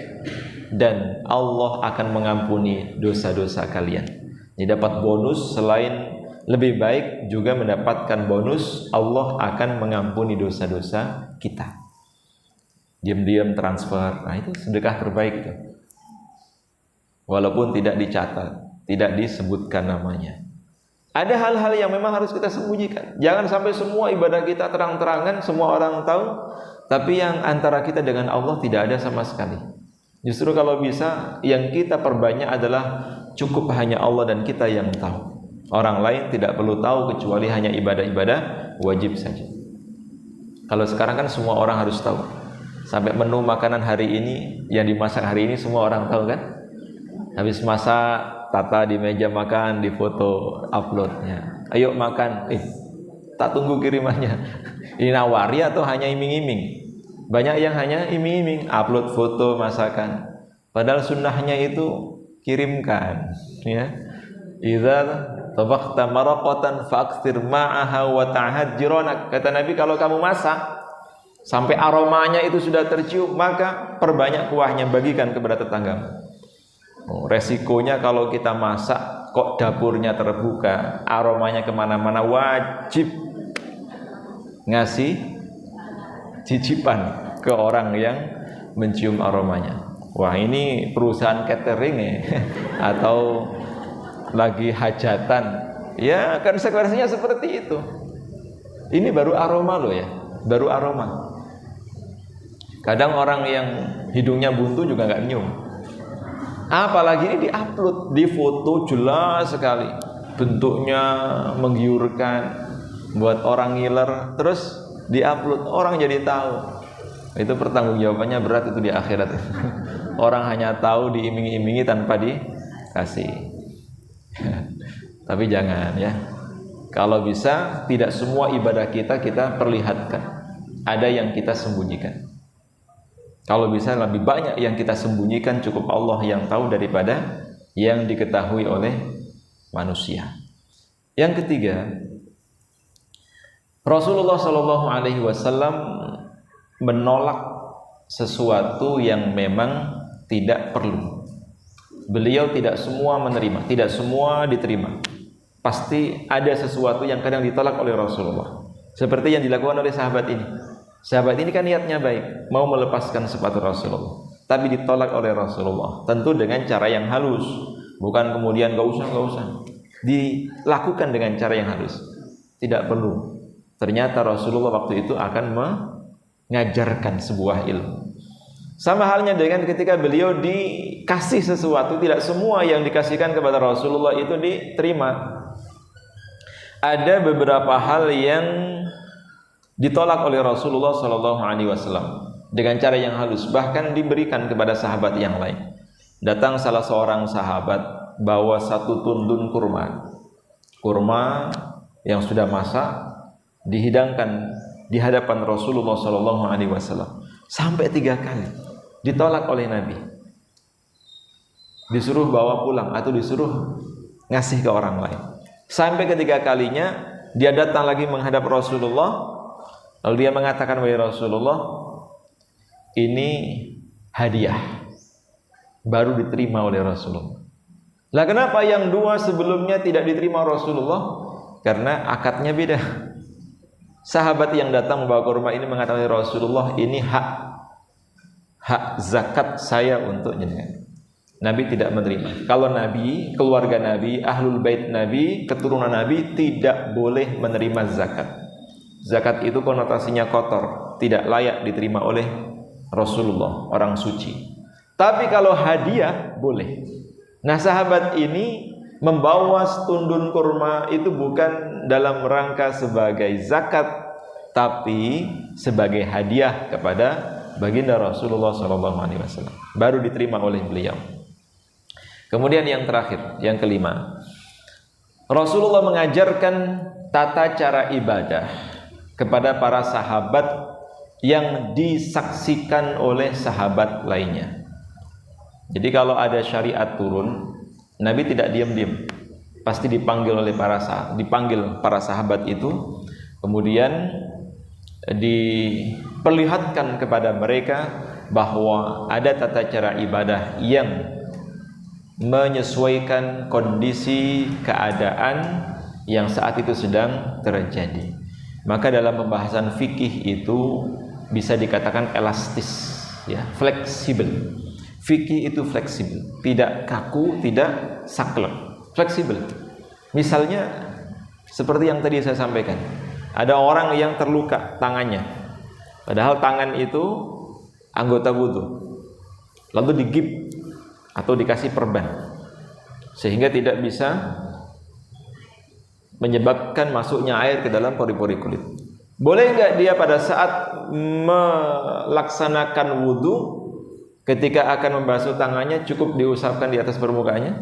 dan Allah akan mengampuni dosa-dosa kalian. Ini dapat bonus, selain lebih baik juga mendapatkan bonus, Allah akan mengampuni dosa-dosa kita. Diam-diam transfer, nah itu sedekah terbaik itu. Walaupun tidak dicatat, tidak disebutkan namanya. Ada hal-hal yang memang harus kita sembunyikan. Jangan sampai semua ibadah kita terang-terangan, semua orang tahu, tapi yang antara kita dengan Allah tidak ada sama sekali. Justru kalau bisa, yang kita perbanyak adalah cukup hanya Allah dan kita yang tahu. Orang lain tidak perlu tahu kecuali hanya ibadah-ibadah wajib saja. Kalau sekarang kan semua orang harus tahu. Sampai menu makanan hari ini, yang dimasak hari ini semua orang tahu kan? Habis masak, tata di meja makan, di foto, uploadnya. Ayo makan, tak tunggu kirimannya. Ini nawari atau hanya iming-iming? Banyak yang hanya iming-iming, upload foto masakan. Padahal sunnahnya itu kirimkan, ya. Idza tabaqta maraqatan fa'akthir ma'aha wa ta'had jiranak. Kata Nabi, kalau kamu masak sampai aromanya itu sudah tercium, maka perbanyak kuahnya, bagikan kepada tetanggamu. Resikonya kalau kita masak kok dapurnya terbuka, aromanya kemana-mana, wajib ngasih cicipan ke orang yang mencium aromanya. Wah, ini perusahaan catering ya, atau lagi hajatan, ya konsekuensinya seperti itu. Ini baru aroma loh ya, baru aroma. Kadang orang yang hidungnya buntu juga nggak nyium. Apalagi ini diupload, di foto jelas sekali, bentuknya menggiurkan, buat orang ngiler, terus diupload, orang jadi tahu. Itu pertanggungjawabannya berat itu di akhirat. Orang hanya tahu diiming-imingi tanpa dikasih. Tapi jangan ya. Kalau bisa tidak semua ibadah kita perlihatkan. Ada yang kita sembunyikan. Kalau bisa lebih banyak yang kita sembunyikan, cukup Allah yang tahu daripada yang diketahui oleh manusia. Yang ketiga, Rasulullah SAW menolak sesuatu yang memang tidak perlu. Beliau tidak semua menerima, tidak semua diterima. Pasti ada sesuatu yang kadang ditolak oleh Rasulullah. Seperti yang dilakukan oleh sahabat ini. Sahabat ini kan niatnya baik, mau melepaskan sepatu Rasulullah, tapi ditolak oleh Rasulullah. Tentu dengan cara yang halus, bukan kemudian gak usah. Dilakukan dengan cara yang halus. Tidak perlu. Ternyata Rasulullah waktu itu akan mengajarkan sebuah ilmu. Sama halnya dengan ketika beliau dikasih sesuatu, tidak semua yang dikasihkan kepada Rasulullah itu diterima. Ada beberapa hal yang ditolak oleh Rasulullah SAW. dengan cara yang halus, bahkan diberikan kepada sahabat yang lain. Datang salah seorang sahabat bawa satu tundun kurma yang sudah masak, dihidangkan di hadapan Rasulullah SAW sampai 3 kali, ditolak oleh Nabi, disuruh bawa pulang atau disuruh ngasih ke orang lain. Sampai ketiga kalinya dia datang lagi menghadap Rasulullah, lalu dia mengatakan, wahai Rasulullah, ini hadiah, baru diterima oleh Rasulullah. Lah kenapa yang 2 sebelumnya tidak diterima Rasulullah? Karena akadnya beda. Sahabat yang datang membawa kurma ini mengatakan, Rasulullah, ini hak zakat saya untuk jenengan. Nabi tidak menerima. Kalau Nabi, keluarga Nabi, ahlul bait Nabi, keturunan Nabi tidak boleh menerima zakat. Zakat itu konotasinya kotor, tidak layak diterima oleh Rasulullah, orang suci. Tapi kalau hadiah boleh. Nah, sahabat ini membawa setundun kurma itu bukan dalam rangka sebagai zakat, tapi sebagai hadiah kepada baginda Rasulullah SAW. Baru diterima oleh beliau. Kemudian yang terakhir, yang kelima, Rasulullah mengajarkan tata cara ibadah kepada para sahabat yang disaksikan oleh sahabat lainnya. Jadi kalau ada syariat turun, Nabi tidak diam-diam, pasti dipanggil para sahabat itu, kemudian diperlihatkan kepada mereka bahwa ada tata cara ibadah yang menyesuaikan kondisi keadaan yang saat itu sedang terjadi. Maka dalam pembahasan fikih itu bisa dikatakan elastis, ya, fleksibel. Fikih itu fleksibel, tidak kaku, tidak saklek, fleksibel. Misalnya seperti yang tadi saya sampaikan, ada orang yang terluka tangannya, padahal tangan itu anggota wudu, lalu digip atau dikasih perban sehingga tidak bisa menyebabkan masuknya air ke dalam pori-pori kulit. Boleh enggak dia pada saat melaksanakan wudu, ketika akan membasuh tangannya cukup diusapkan di atas permukaannya?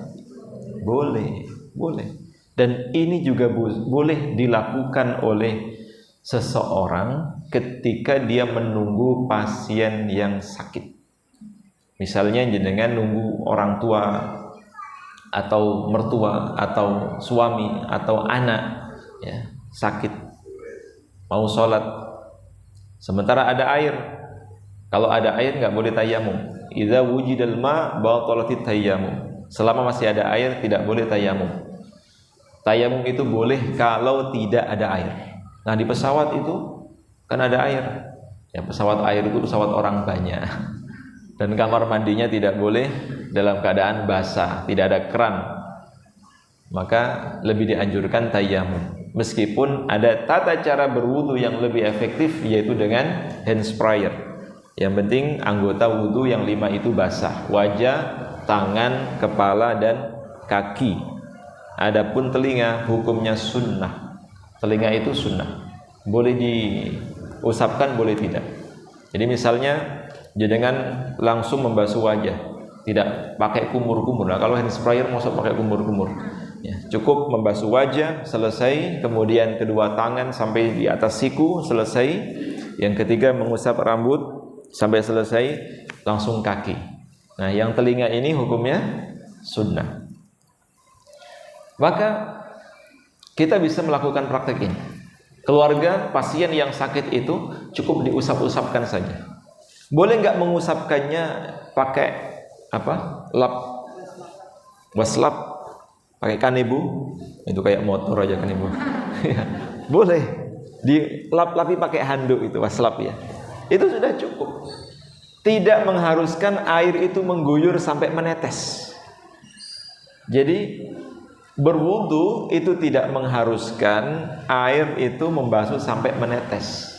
Boleh, boleh. Dan ini juga boleh dilakukan oleh seseorang ketika dia menunggu pasien yang sakit. Misalnya jenengan nunggu orang tua atau mertua atau suami atau anak, ya, sakit, mau sholat, sementara ada air. Kalau ada air nggak boleh tayamum. Idza wujidal ma batalatit tayamum. Selama masih ada air tidak boleh tayamum. Tayamum itu boleh kalau tidak ada air. Nah, di pesawat itu kan ada air. Ya, pesawat air itu pesawat orang banyak. Dan kamar mandinya tidak boleh dalam keadaan basah, tidak ada keran. Maka lebih dianjurkan tayamum. Meskipun ada tata cara berwudu yang lebih efektif, yaitu dengan hand sprayer. Yang penting anggota wudu yang 5 itu basah, wajah, tangan, kepala, dan kaki. Adapun telinga, hukumnya sunnah. Telinga itu sunnah, boleh diusapkan, boleh tidak. Jadi misalnya jangan langsung membasuh wajah, tidak pakai kumur-kumur. Nah, kalau hand sprayer masuk pakai kumur-kumur, ya, cukup membasuh wajah, selesai. Kemudian kedua tangan sampai di atas siku, selesai. Yang ketiga mengusap rambut sampai selesai, langsung kaki. Nah, yang telinga ini hukumnya sunnah. Maka kita bisa melakukan praktek ini. Keluarga pasien yang sakit itu cukup diusap-usapkan saja. Boleh nggak mengusapkannya pakai apa? Waslap, pakai kanebu? Itu kayak motor aja kanebu. Boleh dilap-lapi pakai handuk, itu waslap, ya. Itu sudah cukup. Tidak mengharuskan air itu mengguyur sampai menetes. Jadi berwudu itu tidak mengharuskan air itu membasuh sampai menetes,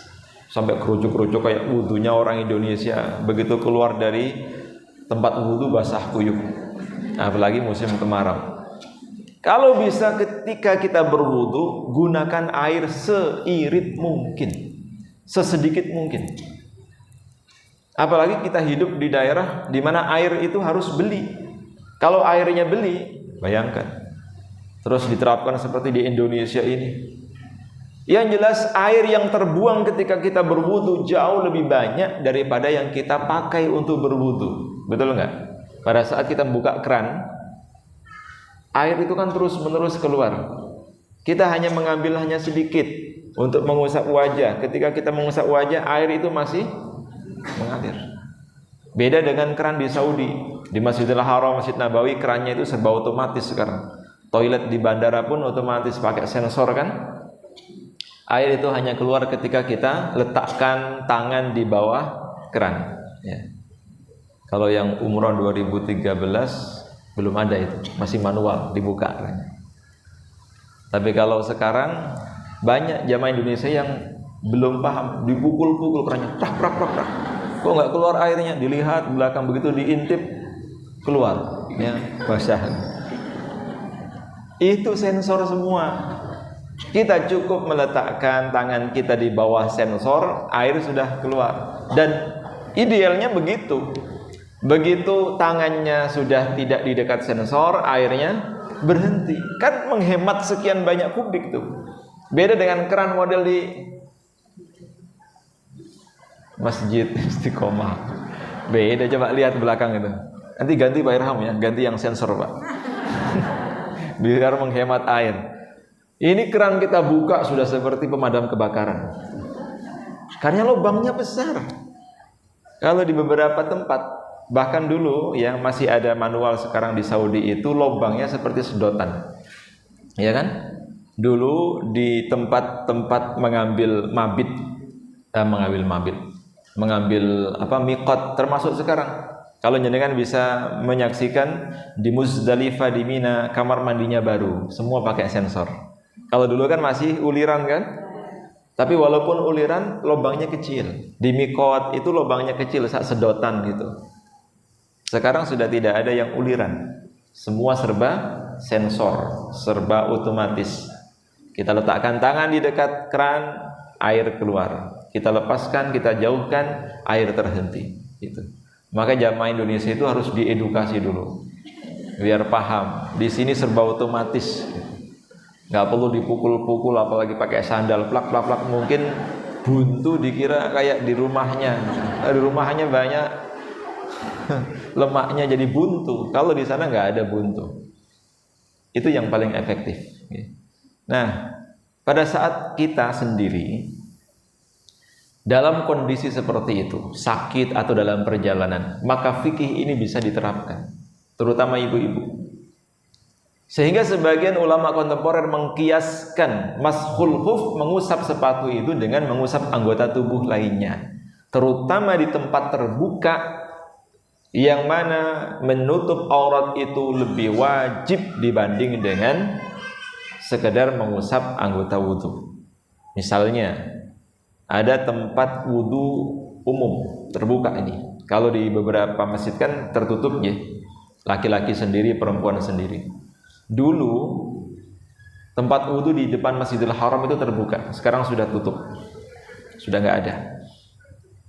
sampai kerucuk-kerucuk kayak wudunya orang Indonesia. Begitu keluar dari tempat wudu basah kuyup, apalagi musim kemarau. Kalau bisa ketika kita berwudu, gunakan air seirit mungkin, sesedikit mungkin. Apalagi kita hidup di daerah di mana air itu harus beli. Kalau airnya beli, bayangkan. Terus diterapkan seperti di Indonesia ini. Yang jelas air yang terbuang ketika kita berwudu jauh lebih banyak daripada yang kita pakai untuk berwudu. Betul nggak? Pada saat kita buka keran, air itu kan terus-menerus keluar. Kita hanya mengambil hanya sedikit untuk mengusap wajah. Ketika kita mengusap wajah, air itu masih mengalir. Beda dengan keran di Saudi. Di Masjidil Haram, Masjid Nabawi, kerannya itu serba otomatis sekarang. Toilet di bandara pun otomatis pakai sensor kan. Air itu hanya keluar ketika kita letakkan tangan di bawah keran ya. Kalau yang umroh 2013 belum ada itu, masih manual dibuka kerannya. Tapi kalau sekarang banyak jamaah Indonesia yang belum paham, dipukul-pukul kerannya, prak prak prak prak. Kok nggak keluar airnya? Dilihat belakang begitu diintip keluar ya, basah. Itu sensor semua. Kita cukup meletakkan tangan kita di bawah sensor, air sudah keluar. Dan idealnya begitu. Begitu tangannya sudah tidak di dekat sensor, airnya berhenti. Kan menghemat sekian banyak kubik tuh. Beda dengan keran model di Masjid Istiqomah. Beda, coba lihat belakang itu. Nanti ganti Pak Irham ya, ganti yang sensor Pak. Biar menghemat air. Ini keran kita buka sudah seperti pemadam kebakaran. Karena lubangnya besar. Kalau di beberapa tempat, bahkan dulu yang masih ada manual sekarang di Saudi itu lubangnya seperti sedotan. Ya kan? Dulu di tempat-tempat mengambil miqat termasuk sekarang. Kalau jenengan bisa menyaksikan di Muzdalifah di Mina, kamar mandinya baru, semua pakai sensor. Kalau dulu kan masih uliran kan? Tapi walaupun uliran, lubangnya kecil. Di miqat itu lubangnya kecil, sedotan gitu. Sekarang sudah tidak ada yang uliran. Semua serba sensor, serba otomatis. Kita letakkan tangan di dekat keran, air keluar. Kita lepaskan, kita jauhkan, air terhenti. Gitu. Maka jamaah Indonesia itu harus diedukasi dulu, biar paham. Di sini serba otomatis, nggak perlu dipukul-pukul, apalagi pakai sandal, plak plak plak. Mungkin buntu dikira kayak di rumahnya. Di rumahnya banyak lemaknya jadi buntu. Kalau di sana nggak ada buntu. Itu yang paling efektif. Nah, pada saat kita sendiri dalam kondisi seperti itu, sakit atau dalam perjalanan, maka fikih ini bisa diterapkan, terutama ibu-ibu. Sehingga sebagian ulama kontemporer mengkiaskan mashul khuf, mengusap sepatu itu dengan mengusap anggota tubuh lainnya, terutama di tempat terbuka yang mana menutup aurat itu lebih wajib dibanding dengan sekedar mengusap anggota wudu. Misalnya ada tempat wudu umum terbuka ini. Kalau di beberapa masjid kan tertutup ya, laki-laki sendiri, perempuan sendiri. Dulu tempat wudu di depan Masjidil Haram itu terbuka, sekarang sudah tutup, sudah nggak ada.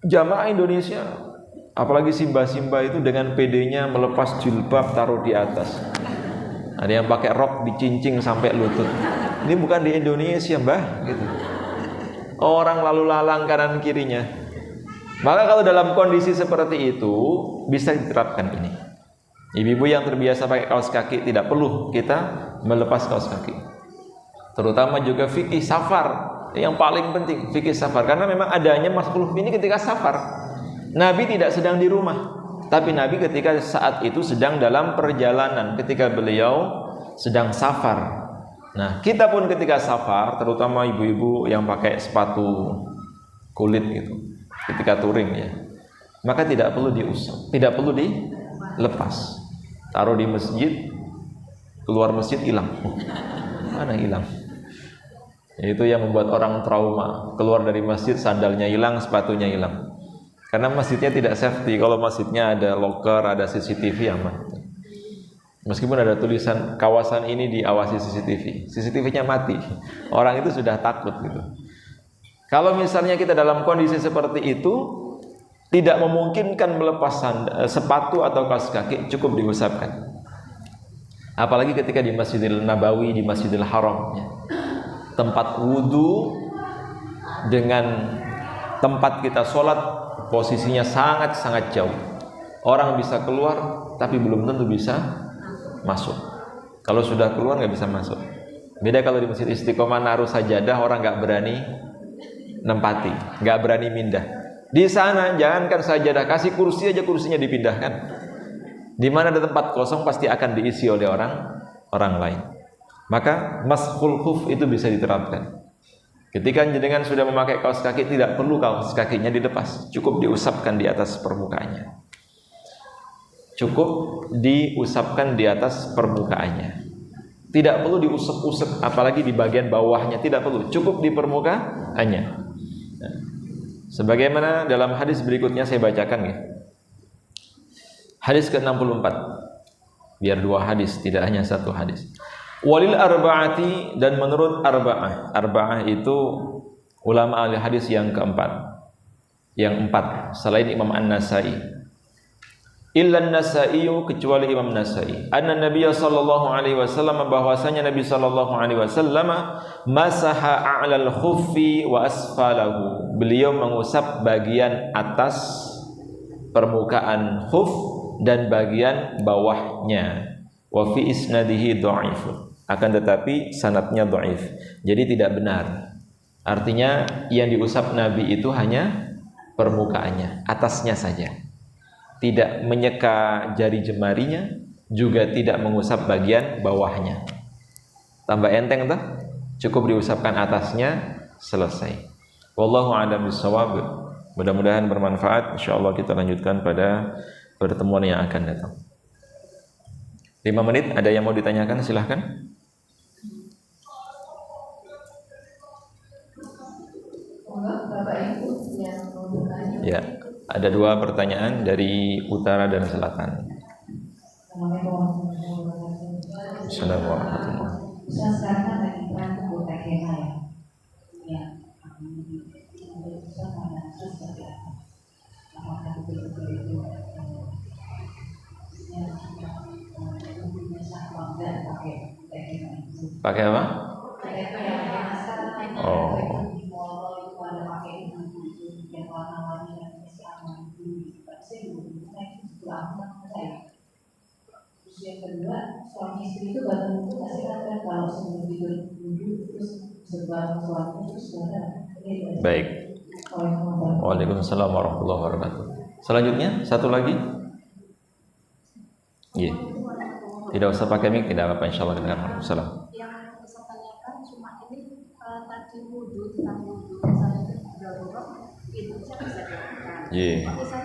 Jamaah Indonesia, apalagi simba-simba itu dengan pedenya melepas jilbab taruh di atas. Ada yang pakai rok dicincing sampai lutut. Ini bukan di Indonesia, Mbah, gitu. Orang lalu lalang kanan kirinya. Maka kalau dalam kondisi seperti itu bisa diterapkan ini. Ibu-ibu yang terbiasa pakai kaos kaki tidak perlu kita melepas kaos kaki. Terutama juga fikih safar, yang paling penting fikih safar, karena memang adanya mashul ini ketika safar. Nabi tidak sedang di rumah, tapi Nabi ketika saat itu sedang dalam perjalanan, ketika beliau sedang safar. Nah, kita pun ketika safar, terutama ibu-ibu yang pakai sepatu kulit gitu, ketika touring ya, maka tidak perlu diusap, tidak perlu dilepas. Taruh di masjid, keluar masjid hilang. Mana hilang? Itu yang membuat orang trauma. Keluar dari masjid, sandalnya hilang, sepatunya hilang. Karena masjidnya tidak safety. Kalau masjidnya ada locker, ada CCTV, aman. Meskipun ada tulisan kawasan ini diawasi CCTV, CCTV-nya mati, orang itu sudah takut gitu. Kalau misalnya kita dalam kondisi seperti itu, tidak memungkinkan melepas sepatu atau kaos kaki, cukup diusapkan. Apalagi ketika di Masjidil Nabawi, di Masjidil Haram, ya. Tempat wudhu dengan tempat kita sholat posisinya sangat-sangat jauh. Orang bisa keluar tapi belum tentu bisa masuk. Kalau sudah keluar nggak bisa masuk. Beda kalau di Masjid Istiqomah naruh sajadah, orang nggak berani nempati, nggak berani pindah. Di sana jangankan sajadah, kasih kursi aja, kursinya dipindahkan. Di mana ada tempat kosong pasti akan diisi oleh orang lain. Maka mashul khuf itu bisa diterapkan. Ketika jenengan sudah memakai kaos kaki, tidak perlu kaos kakinya dilepas, cukup diusapkan di atas permukaannya. Cukup diusapkan di atas permukaannya. Tidak perlu diusap-usap, apalagi di bagian bawahnya, tidak perlu, cukup di permukaannya. Nah, sebagaimana dalam hadis berikutnya saya bacakan ya. Hadis ke-64. Biar dua hadis, tidak hanya satu hadis. Walil arba'ati, dan menurut arba'ah. Arba'ah itu ulama ahli hadis yang keempat. Yang empat selain Imam An-Nasai. Illa An-Nasai, kecuali Imam Nasai. Anna Nabiy sallallahu alaihi wasallam, bahwasanya Nabi sallallahu alaihi wasallam masaha a'lal khuffi wa asfalahu. Beliau mengusap bagian atas permukaan khuf dan bagian bawahnya. Wa fi isnadihi dhaifun. Akan tetapi sanadnya dhaif. Jadi tidak benar. Artinya yang diusap Nabi itu hanya permukaannya, atasnya saja. Tidak menyeka jari jemarinya, juga tidak mengusap bagian bawahnya. Tambah enteng tuh, cukup diusapkan atasnya, selesai. Wallahu a'lam bishawab. Mudah-mudahan bermanfaat. Insyaallah kita lanjutkan pada pertemuan yang akan datang. 5 menit, ada yang mau ditanyakan? Silahkan. Bapak Ibu yang mau bertanya. Ya. Ada 2 pertanyaan dari utara dan selatan. Assalamualaikum warahmatullahi wabarakatuh. Saya sekarang kan lagi perang ke kota Kena ya. Ya. Apakah betul-betul itu pakai apa? Oh. Yang kedua, suami istri itu baru itu pasti kan kalau sebelum tidur terus sebelum suami terus baik. Waalaikumsalam warahmatullahi wabarakatuh. Selanjutnya satu lagi. Iya. Tidak usah pakai mic, tidak apa-apa, insyaallah kita akan salam. Yang saya tanyakan cuma ini tadi wudhu, tentang wudhu misalnya darurat itu bisa dilakukan. Iya. Tapi saya